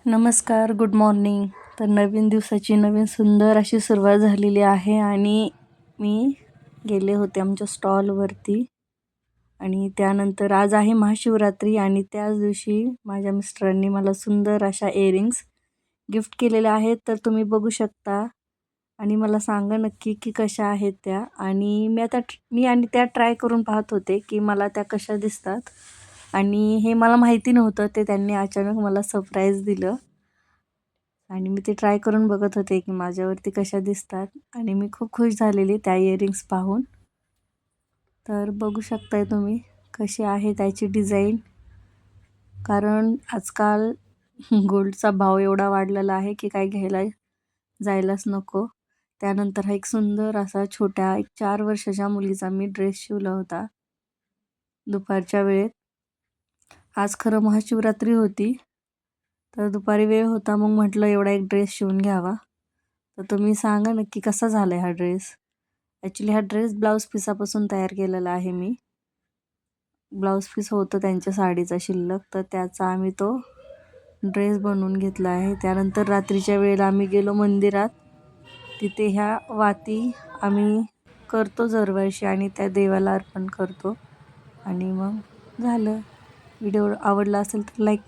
नमस्कार, good morning. तर नवीन दिवसाची नवीन सुंदर अशी सुरुवात झालेली आहे आणि मी गेले होते आमच्या स्टॉलवरती आणि त्यानंतर आज आहे महाशिवरात्री आणि त्याच दिवशी माझ्या मिस्टरांनी मला सुंदर अशा इअरिंग्स गिफ्ट केलेल्या आहेत. तर तुम्ही बघू शकता आणि मला सांगा नक्की की कशा आहेत त्या. आणि मी आणि त्या ट्राय करून पाहत होते की मला त्या कशा दिसतात आणि हे मला माहिती नव्हतं. ते त्यांनी अचानक मला सरप्राईज दिलं आणि मी ते ट्राय करून बघत होते की माझ्यावरती कशा दिसतात आणि मी खूप खुश झालेली त्या इअरिंग्स पाहून. तर बघू शकताय तुम्ही कशी आहे त्याची डिझाईन. कारण आजकाल गोल्डचा भाव एवढा वाढलेला आहे की काय घ्यायला जायलाच नको. त्यानंतर हा एक सुंदर असा छोट्या एक 4 वर्षाच्या मुलीचा मी ड्रेस शिवला होता दुपारच्या वेळेत. आज खरं महाशिवरात्री होती, तर दुपारी वेळ होता, मग म्हटलं एवढा एक ड्रेस शिवून घ्यावा. तर तुम्ही सांगा नक्की कसा झाला आहे हा ड्रेस. ॲक्च्युली हा ड्रेस ब्लाऊज पिसापासून तयार केलेला आहे मी. ब्लाऊज पीस होतं त्यांच्या साडीचा शिल्लक, तर त्याचा आम्ही तो ड्रेस बनवून घेतला आहे. त्यानंतर रात्रीच्या वेळेला आम्ही गेलो मंदिरात. तिथे ह्या वाती आम्ही करतो दरवर्षी आणि त्या देवाला अर्पण करतो आणि मग झालं. व्हिडिओ आवडला असेल तर लाईक